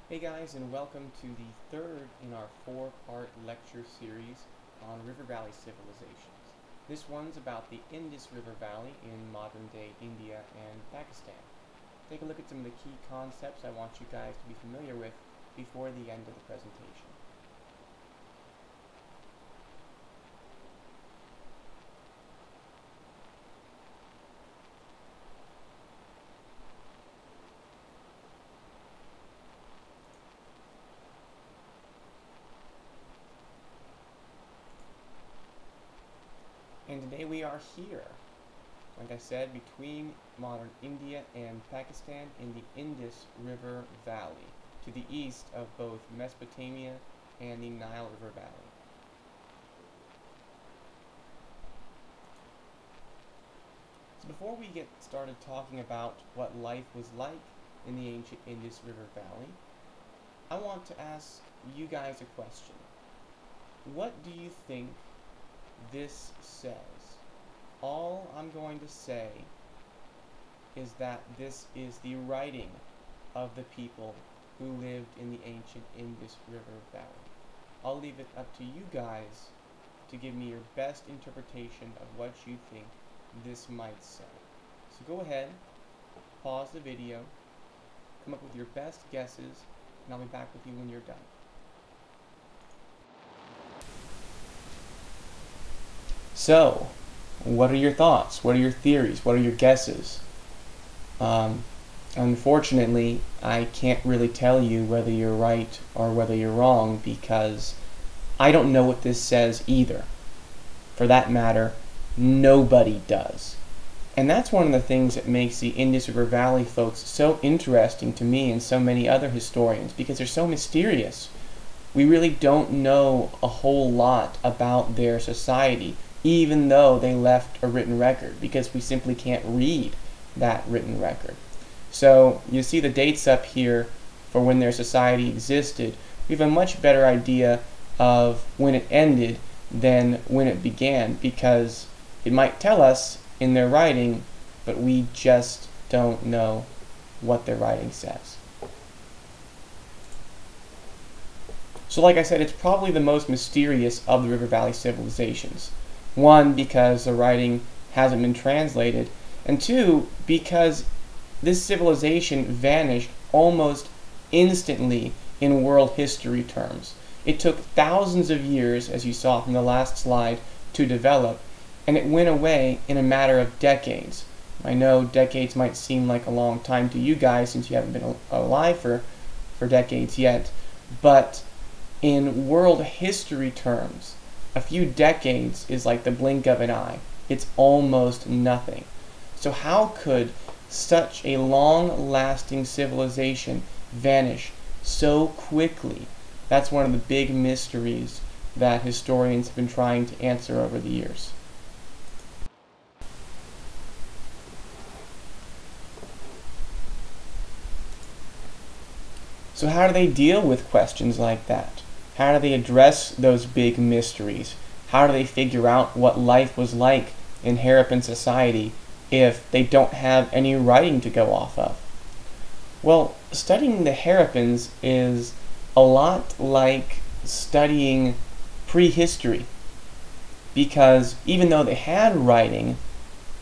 Hey guys, and welcome to the third in our four-part lecture series on River Valley civilizations. This one's about the Indus River Valley in modern-day India and Pakistan. Take a look at some of the key concepts I want you guys to be familiar with before the end of the presentation. And today we are here, like I said, between modern India and Pakistan in the Indus River Valley, to the east of both Mesopotamia and the Nile River Valley. So before we get started talking about what life was like in the ancient Indus River Valley, I want to ask you guys a question. What do you think this says? All I'm going to say is that this is the writing of the people who lived in the ancient Indus River Valley. I'll leave it up to you guys to give me your best interpretation of what you think this might say. So go ahead, pause the video, come up with your best guesses, and I'll be back with you when you're done. So, what are your thoughts? What are your theories? What are your guesses? Unfortunately, I can't really tell you whether you're right or whether you're wrong because I don't know what this says either. For that matter, nobody does. And that's one of the things that makes the Indus River Valley folks so interesting to me and so many other historians, because they're so mysterious. We really don't know a whole lot about their society, even though they left a written record, because we simply can't read that written record. So you see the dates up here for when their society existed. We have a much better idea of when it ended than when it began, because it might tell us in their writing, but we just don't know what their writing says. So like I said, it's probably the most mysterious of the River Valley civilizations. One, because the writing hasn't been translated, and two, because this civilization vanished almost instantly in world history terms. It took thousands of years, as you saw from the last slide, to develop, and it went away in a matter of decades. I know decades might seem like a long time to you guys since you haven't been alive for decades yet, but in world history terms, a few decades is like the blink of an eye. It's almost nothing. So how could such a long-lasting civilization vanish so quickly? That's one of the big mysteries that historians have been trying to answer over the years. So how do they deal with questions like that? How do they address those big mysteries? How do they figure out what life was like in Harappan society if they don't have any writing to go off of? Well, studying the Harappans is a lot like studying prehistory, because even though they had writing,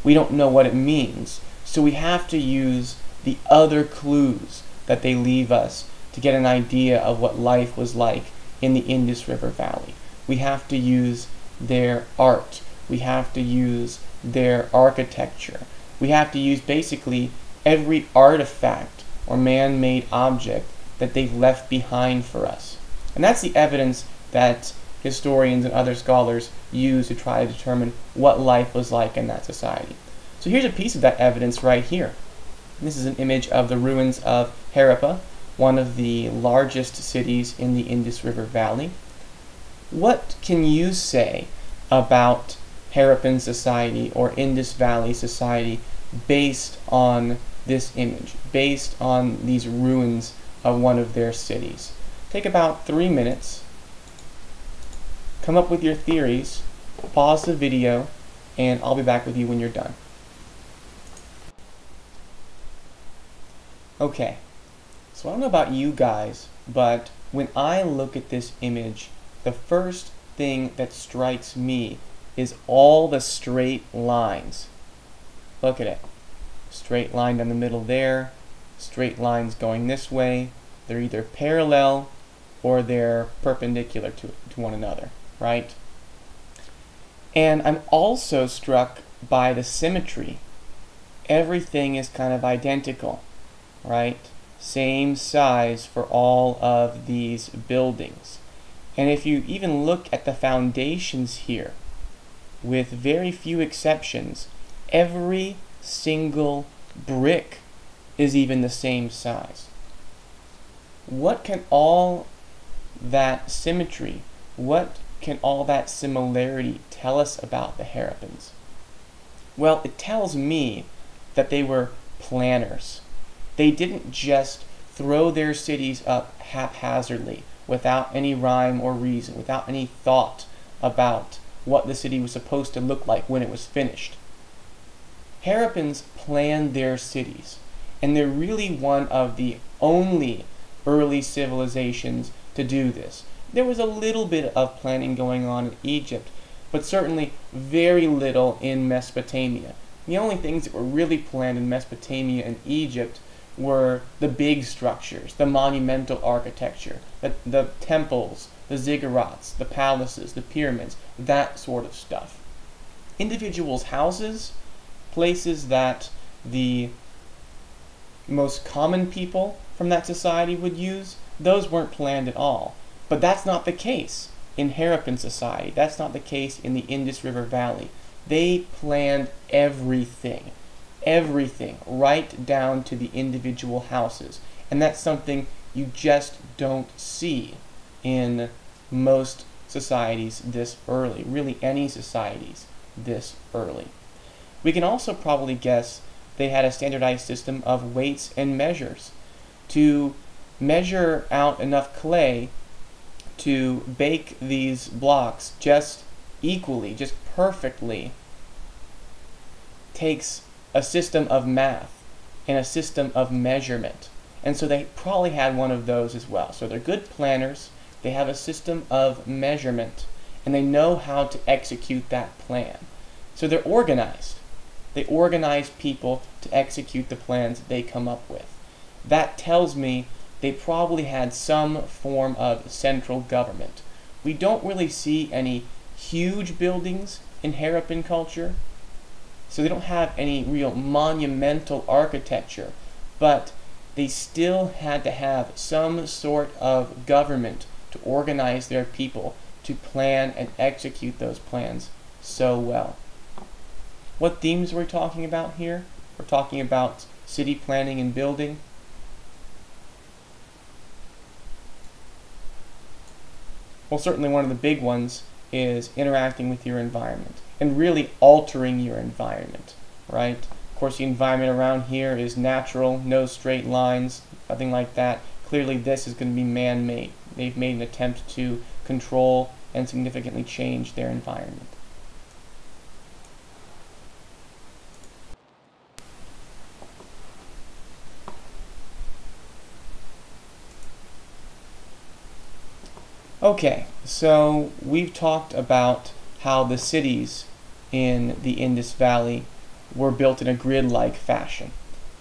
we don't know what it means. So we have to use the other clues that they leave us to get an idea of what life was like in the Indus River Valley. We have to use their art. We have to use their architecture. We have to use basically every artifact or man-made object that they've left behind for us. And that's the evidence that historians and other scholars use to try to determine what life was like in that society. So here's a piece of that evidence right here. This is an image of the ruins of Harappa, one of the largest cities in the Indus River Valley. What can you say about Harappan society or Indus Valley society based on this image, based on these ruins of one of their cities? Take about 3 minutes, come up with your theories, pause the video, and I'll be back with you when you're done. Okay. So I don't know about you guys, but when I look at this image, the first thing that strikes me is all the straight lines. Look at it. Straight line down the middle there, straight lines going this way. They're either parallel or they're perpendicular to one another, right? And I'm also struck by the symmetry. Everything is kind of identical, right? Same size for all of these buildings. And if you even look at the foundations here, with very few exceptions, every single brick is even the same size. What can all that symmetry, what can all that similarity tell us about the Harappans? Well, it tells me that they were planners. They didn't just throw their cities up haphazardly, without any rhyme or reason, without any thought about what the city was supposed to look like when it was finished. Harappans planned their cities, and they're really one of the only early civilizations to do this. There was a little bit of planning going on in Egypt, but certainly very little in Mesopotamia. The only things that were really planned in Mesopotamia and Egypt were the big structures, the monumental architecture, the temples, the ziggurats, the palaces, the pyramids, that sort of stuff. Individuals' houses, places that the most common people from that society would use, those weren't planned at all. But that's not the case in Harappan society. That's not the case in the Indus River Valley. They planned everything. Everything, right down to the individual houses. And that's something you just don't see in most societies this early, really any societies this early. We can also probably guess they had a standardized system of weights and measures to measure out enough clay to bake these blocks just equally, just perfectly, takes a system of math and a system of measurement. And so they probably had one of those as well. So they're good planners, they have a system of measurement, and they know how to execute that plan. So they're organized. They organize people to execute the plans they come up with. That tells me they probably had some form of central government. We don't really see any huge buildings in Harappan culture, so they don't have any real monumental architecture, but they still had to have some sort of government to organize their people to plan and execute those plans so well. What themes are we talking about here? We're talking about city planning and building. Well, certainly one of the big ones is interacting with your environment and really altering your environment, right? Of course, the environment around here is natural, no straight lines, nothing like that. Clearly, this is going to be man-made. They've made an attempt to control and significantly change their environment. Okay, so we've talked about how the cities in the Indus Valley were built in a grid-like fashion.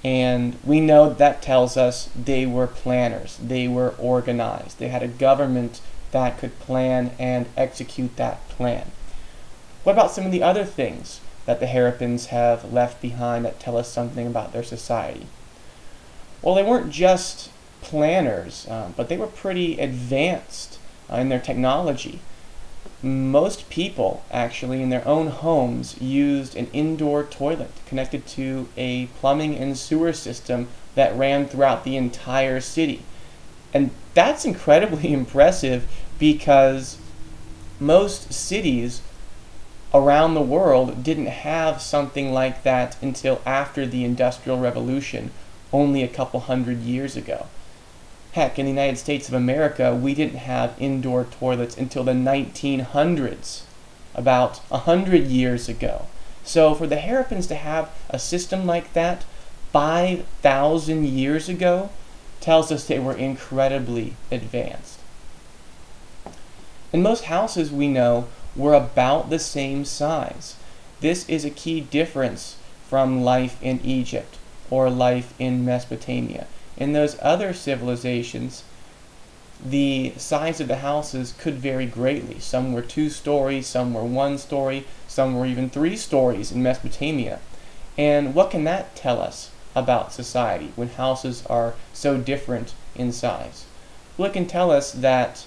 And we know that tells us they were planners, they were organized, they had a government that could plan and execute that plan. What about some of the other things that the Harappans have left behind that tell us something about their society? Well, they weren't just planners, but they were pretty advanced in their technology. Most people, actually, in their own homes, used an indoor toilet connected to a plumbing and sewer system that ran throughout the entire city. And that's incredibly impressive because most cities around the world didn't have something like that until after the Industrial Revolution, only a couple hundred years ago. Heck, in the United States of America, we didn't have indoor toilets until the 1900s, about 100 years ago. So for the Harappans to have a system like that 5,000 years ago tells us they were incredibly advanced. And most houses we know were about the same size. This is a key difference from life in Egypt or life in Mesopotamia. In those other civilizations, the size of the houses could vary greatly. Some were 2 stories, some were 1 story, some were even 3 stories in Mesopotamia. And what can that tell us about society when houses are so different in size? Well, it can tell us that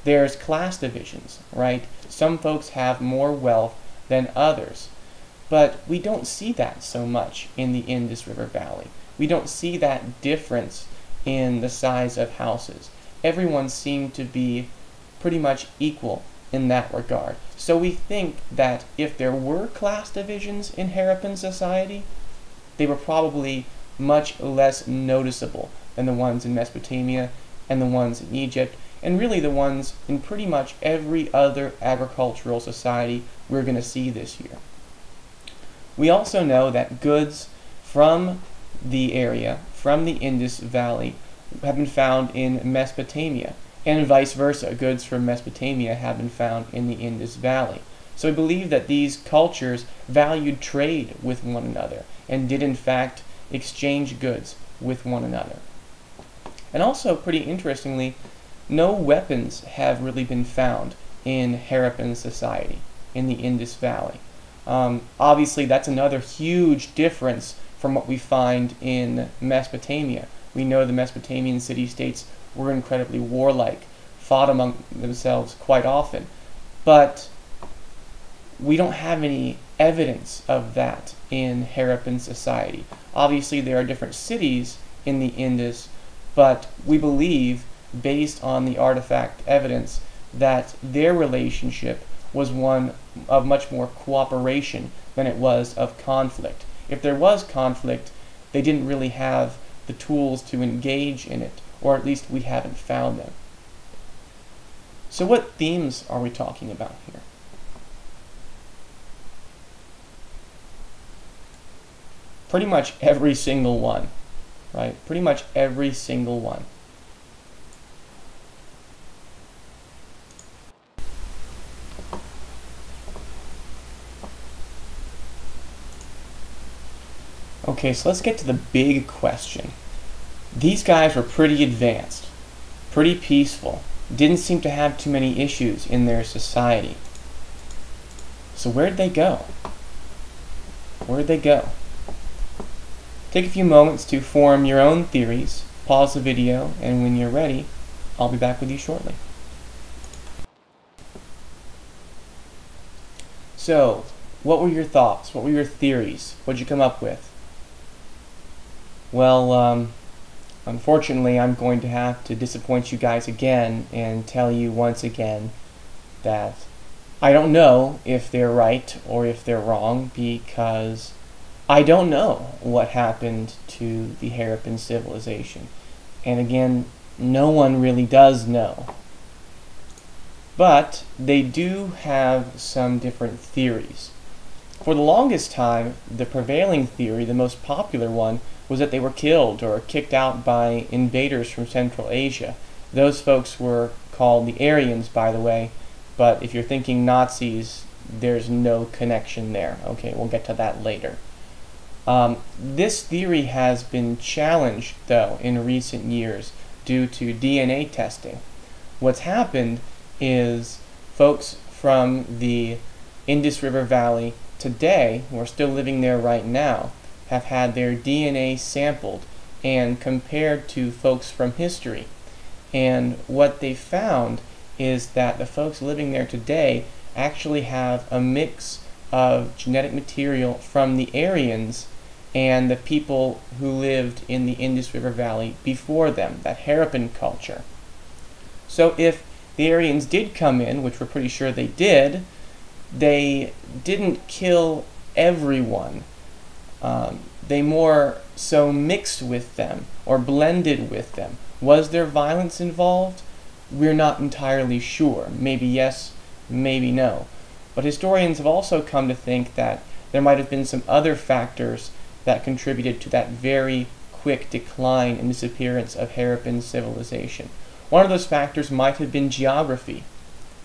there's class divisions, right? Some folks have more wealth than others. But we don't see that so much in the Indus River Valley. We don't see that difference in the size of houses. Everyone seemed to be pretty much equal in that regard. So we think that if there were class divisions in Harappan society, they were probably much less noticeable than the ones in Mesopotamia and the ones in Egypt, and really the ones in pretty much every other agricultural society we're going to see this year. We also know that goods from the area, from the Indus Valley, have been found in Mesopotamia, and vice versa. Goods from Mesopotamia have been found in the Indus Valley. So we believe that these cultures valued trade with one another and did in fact exchange goods with one another. And also, pretty interestingly, no weapons have really been found in Harappan society in the Indus Valley. Obviously, that's another huge difference from what we find in Mesopotamia. We know the Mesopotamian city-states were incredibly warlike, fought among themselves quite often, but we don't have any evidence of that in Harappan society. Obviously, there are different cities in the Indus, but we believe, based on the artifact evidence, that their relationship was one of much more cooperation than it was of conflict. If there was conflict, they didn't really have the tools to engage in it, or at least we haven't found them. So what themes are we talking about here? Pretty much every single one, right? Pretty much every single one. Okay, so let's get to the big question. These guys were pretty advanced, pretty peaceful, didn't seem to have too many issues in their society. So where'd they go? Where'd they go? Take a few moments to form your own theories, pause the video, and when you're ready, I'll be back with you shortly. So, what were your thoughts? What were your theories? What'd you come up with? Well, unfortunately, I'm going to have to disappoint you guys again and tell you once again that I don't know if they're right or if they're wrong, because I don't know what happened to the Harappan civilization. And again, no one really does know. But they do have some different theories. For the longest time, the prevailing theory, the most popular one, was that they were killed or kicked out by invaders from Central Asia. Those folks were called the Aryans, by the way, but if you're thinking Nazis, there's no connection there. Okay, we'll get to that later. This theory has been challenged, though, in recent years due to DNA testing. What's happened is folks from the Indus River Valley today, who are still living there right now, have had their DNA sampled and compared to folks from history. And what they found is that the folks living there today actually have a mix of genetic material from the Aryans and the people who lived in the Indus River Valley before them, that Harappan culture. So if the Aryans did come in, which we're pretty sure they didn't kill everyone. They more so mixed with them or blended with them. Was there violence involved? We're not entirely sure. Maybe yes, maybe no. But historians have also come to think that there might have been some other factors that contributed to that very quick decline and disappearance of Harappan civilization. One of those factors might have been geography.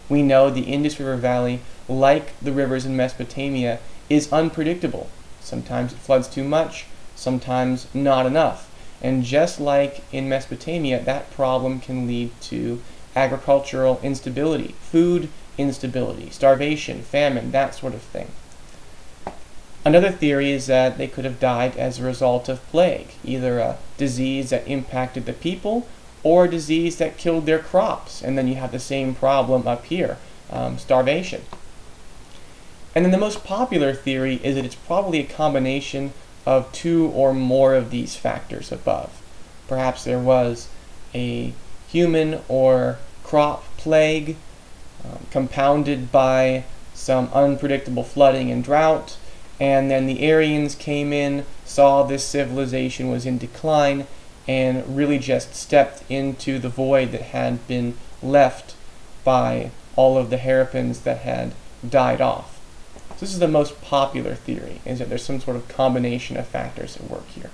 We know the Indus River Valley, like the rivers in Mesopotamia, is unpredictable. Sometimes it floods too much, sometimes not enough. And just like in Mesopotamia, that problem can lead to agricultural instability, food instability, starvation, famine, that sort of thing. Another theory is that they could have died as a result of plague, either a disease that impacted the people or a disease that killed their crops. And then you have the same problem up here, starvation. And then the most popular theory is that it's probably a combination of two or more of these factors above. Perhaps there was a human or crop plague compounded by some unpredictable flooding and drought, and then the Aryans came in, saw this civilization was in decline, and really just stepped into the void that had been left by all of the Harappans that had died off. So this is the most popular theory, is that there's some sort of combination of factors at work here.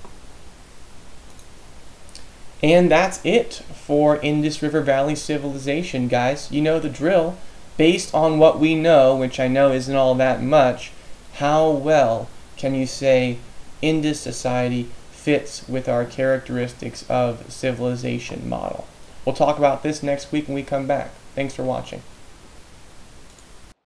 And that's it for Indus River Valley civilization, guys. You know the drill. Based on what we know, which I know isn't all that much, how well can you say Indus society fits with our characteristics of civilization model? We'll talk about this next week when we come back. Thanks for watching.